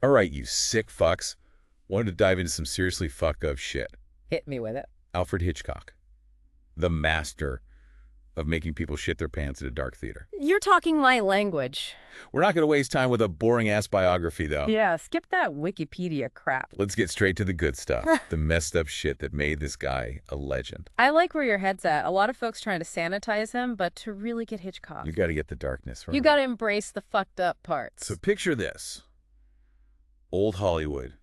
All right, you sick fucks. Wanted to dive into some seriously fucked up shit. Hit me with it. Alfred Hitchcock, the master of making people shit their pants at a dark theater. You're talking my language. We're not going to waste time with a boring-ass biography, though. Yeah, skip that Wikipedia crap. Let's get straight to the good stuff, the messed up shit that made this guy a legend. I like where your head's at. A lot of folks trying to sanitize him, but to really get Hitchcock, You got to get the darkness right. you got to embrace the fucked up parts. So picture this. Old Hollywood.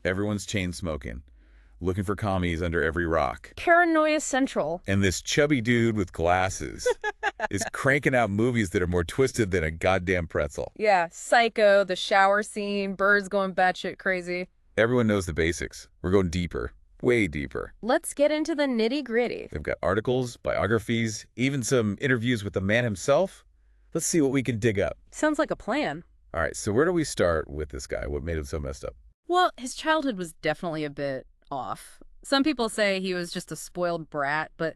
Everyone's chain smoking, looking for commies under every rock. Paranoia Central. And this chubby dude with glasses is cranking out movies that are more twisted than a goddamn pretzel. Yeah, Psycho, the shower scene, birds going batshit crazy. Everyone knows the basics. We're going deeper, way deeper. Let's get into the nitty-gritty. They've got articles, biographies, even some interviews with the man himself. Let's see what we can dig up. Sounds like a plan. All right, so where do we start with this guy? What made him so messed up? Well, his childhood was definitely a bit off. Some people say he was just a spoiled brat, but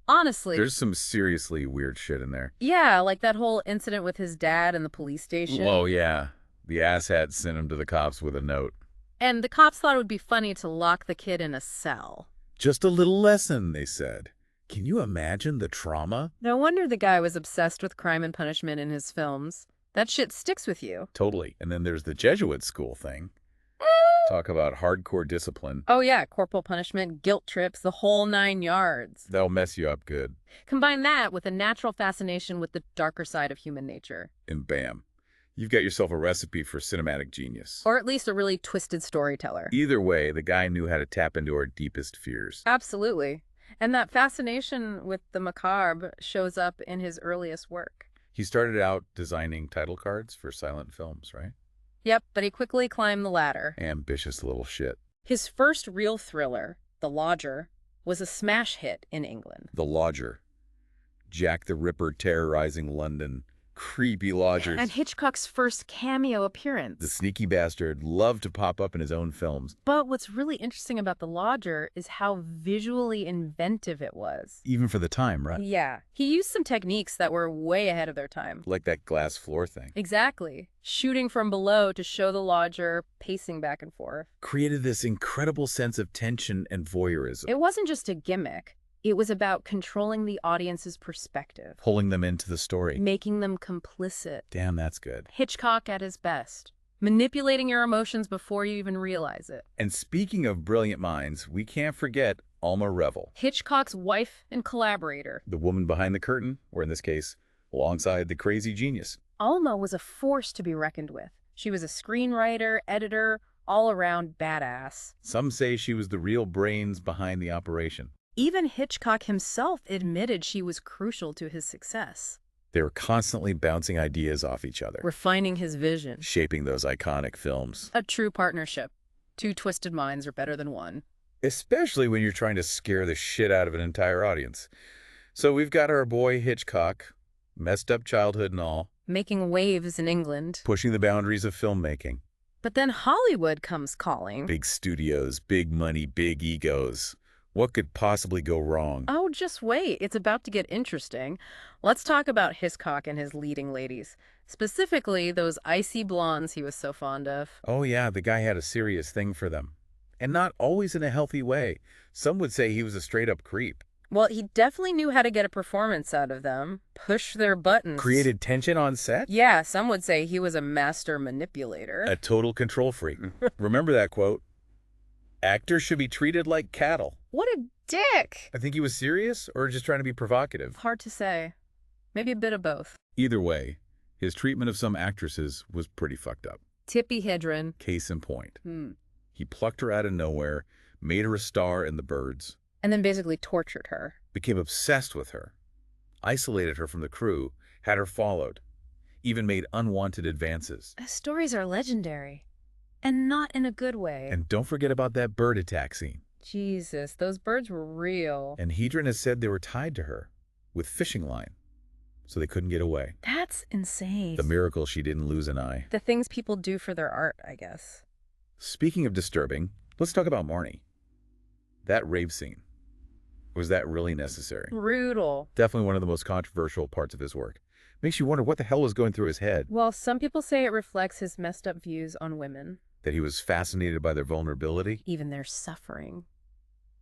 honestly... There's some seriously weird shit in there. Yeah, like that whole incident with his dad in the police station. Oh, yeah. The asshat sent him to the cops with a note. And the cops thought it would be funny to lock the kid in a cell. Just a little lesson, they said. Can you imagine the trauma? No wonder the guy was obsessed with crime and punishment in his films. That shit sticks with you. Totally. And then there's the Jesuit school thing. Talk about hardcore discipline. Oh yeah, corporal punishment, guilt trips, the whole 9 yards. That'll mess you up good. Combine that with a natural fascination with the darker side of human nature. And bam, you've got yourself a recipe for cinematic genius. Or at least a really twisted storyteller. Either way, the guy knew how to tap into our deepest fears. Absolutely. And that fascination with the macabre shows up in his earliest work. He started out designing title cards for silent films, right? Yep, but he quickly climbed the ladder. Ambitious little shit. His first real thriller, The Lodger, was a smash hit in England. The Lodger. Jack the Ripper terrorizing London. Creepy lodgers. And Hitchcock's first cameo appearance. The sneaky bastard loved to pop up in his own films. But what's really interesting about The Lodger is how visually inventive it was. Even for the time, right? Yeah. He used some techniques that were way ahead of their time. Like that glass floor thing. Exactly. Shooting from below to show the lodger pacing back and forth. Created this incredible sense of tension and voyeurism. It wasn't just a gimmick. It was about controlling the audience's perspective. Pulling them into the story. Making them complicit. Damn, that's good. Hitchcock at his best. Manipulating your emotions before you even realize it. And speaking of brilliant minds, we can't forget Alma Revel. Hitchcock's wife and collaborator. The woman behind the curtain, or in this case, alongside the crazy genius. Alma was a force to be reckoned with. She was a screenwriter, editor, all-around badass. Some say she was the real brains behind the operation. Even Hitchcock himself admitted she was crucial to his success. They were constantly bouncing ideas off each other. Refining his vision. Shaping those iconic films. A true partnership. 2 twisted minds are better than 1. Especially when you're trying to scare the shit out of an entire audience. So we've got our boy Hitchcock, messed up childhood and all. Making waves in England. Pushing the boundaries of filmmaking. But then Hollywood comes calling. Big studios, big money, big egos. What could possibly go wrong? Oh, just wait. It's about to get interesting. Let's talk about Hitchcock and his leading ladies. Specifically, those icy blondes he was so fond of. Oh yeah, the guy had a serious thing for them. And not always in a healthy way. Some would say he was a straight-up creep. Well, he definitely knew how to get a performance out of them. Push their buttons. Created tension on set? Yeah, some would say he was a master manipulator. A total control freak. Remember that quote? Actors should be treated like cattle. What a dick! I think he was serious or just trying to be provocative. Hard to say. Maybe a bit of both. Either way, his treatment of some actresses was pretty fucked up. Tippi Hedren. Case in point. He plucked her out of nowhere, made her a star in The Birds. And then basically tortured her. Became obsessed with her. Isolated her from the crew, had her followed. Even made unwanted advances. His stories are legendary. And not in a good way. And don't forget about that bird attack scene. Jesus, those birds were real. And Hedren has said they were tied to her with fishing line, so they couldn't get away. That's insane. The miracle she didn't lose an eye. The things people do for their art, I guess. Speaking of disturbing, let's talk about Marnie. That rave scene. Was that really necessary? Brutal. Definitely one of the most controversial parts of his work. Makes you wonder what the hell was going through his head. Well, some people say it reflects his messed up views on women. that he was fascinated by their vulnerability. Even their suffering.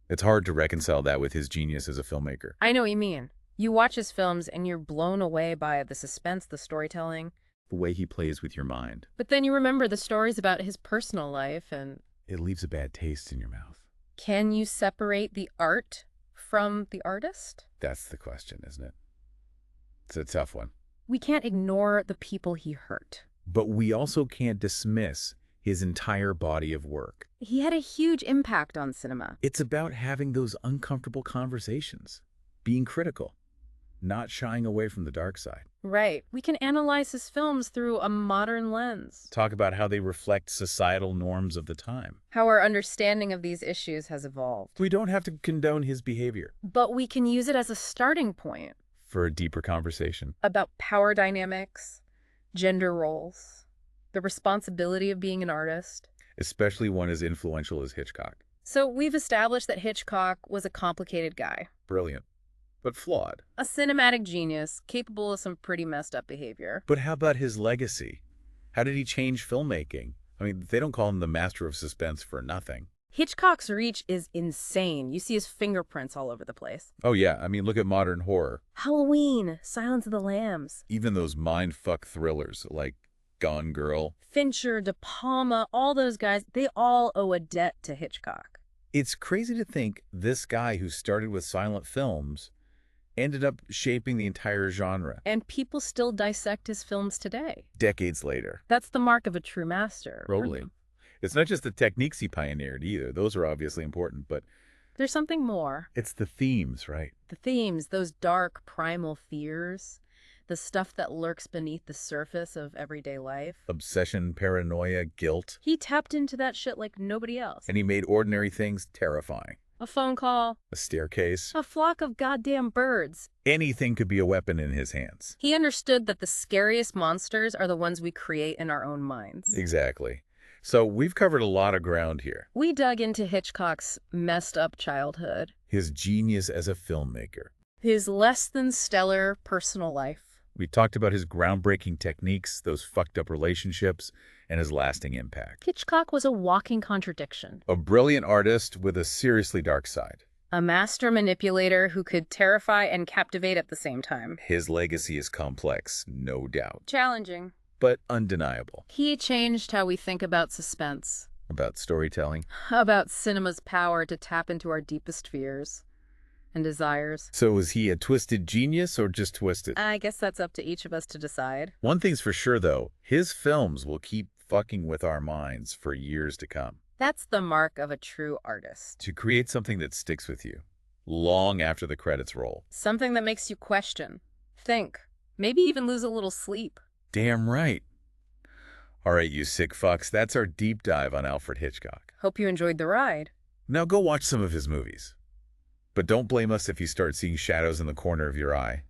It's hard to reconcile that with his genius as a filmmaker. I know what you mean. You watch his films and you're blown away by the suspense, the storytelling. The way he plays with your mind. But then you remember the stories about his personal life and... It leaves a bad taste in your mouth. Can you separate the art from the artist? That's the question, isn't it? It's a tough one. We can't ignore the people he hurt. But we also can't dismiss his entire body of work. He had a huge impact on cinema. It's about having those uncomfortable conversations, being critical, not shying away from the dark side. Right. We can analyze his films through a modern lens. Talk about how they reflect societal norms of the time. How our understanding of these issues has evolved. We don't have to condone his behavior. But we can use it as a starting point. For a deeper conversation. About power dynamics, gender roles, the responsibility of being an artist. Especially one as influential as Hitchcock. So we've established that Hitchcock was a complicated guy. Brilliant. But flawed. A cinematic genius, capable of some pretty messed up behavior. But how about his legacy? How did he change filmmaking? I mean, they don't call him the Master of Suspense for nothing. Hitchcock's reach is insane. You see his fingerprints all over the place. Oh yeah, I mean, look at modern horror. Halloween, Silence of the Lambs. Even those mind-fuck thrillers like Gone Girl. Fincher, De Palma, all those guys, they all owe a debt to Hitchcock. It's crazy to think this guy who started with silent films ended up shaping the entire genre. And people still dissect his films today. Decades later. That's the mark of a true master. Totally. It's not just the techniques he pioneered either. Those are obviously important, but... There's something more. It's the themes, right? The themes, those dark, primal fears, the stuff that lurks beneath the surface of everyday life. Obsession, paranoia, guilt. He tapped into that shit like nobody else. And he made ordinary things terrifying. A phone call. A staircase. A flock of goddamn birds. Anything could be a weapon in his hands. He understood that the scariest monsters are the ones we create in our own minds. Exactly. So we've covered a lot of ground here. We dug into Hitchcock's messed up childhood. His genius as a filmmaker. His less than stellar personal life. We talked about his groundbreaking techniques, those fucked up relationships, and his lasting impact. Hitchcock was a walking contradiction. A brilliant artist with a seriously dark side. A master manipulator who could terrify and captivate at the same time. His legacy is complex, no doubt. Challenging. But undeniable. He changed how we think about suspense. About storytelling. About cinema's power to tap into our deepest fears and desires. So was he a twisted genius or just twisted? I guess that's up to each of us to decide. One thing's for sure, though. His films will keep fucking with our minds for years to come. That's the mark of a true artist. To create something that sticks with you, long after the credits roll. Something that makes you question, think, maybe even lose a little sleep. Damn right. All right, you sick fucks, that's our deep dive on Alfred Hitchcock. Hope you enjoyed the ride. Now go watch some of his movies. But don't blame us if you start seeing shadows in the corner of your eye.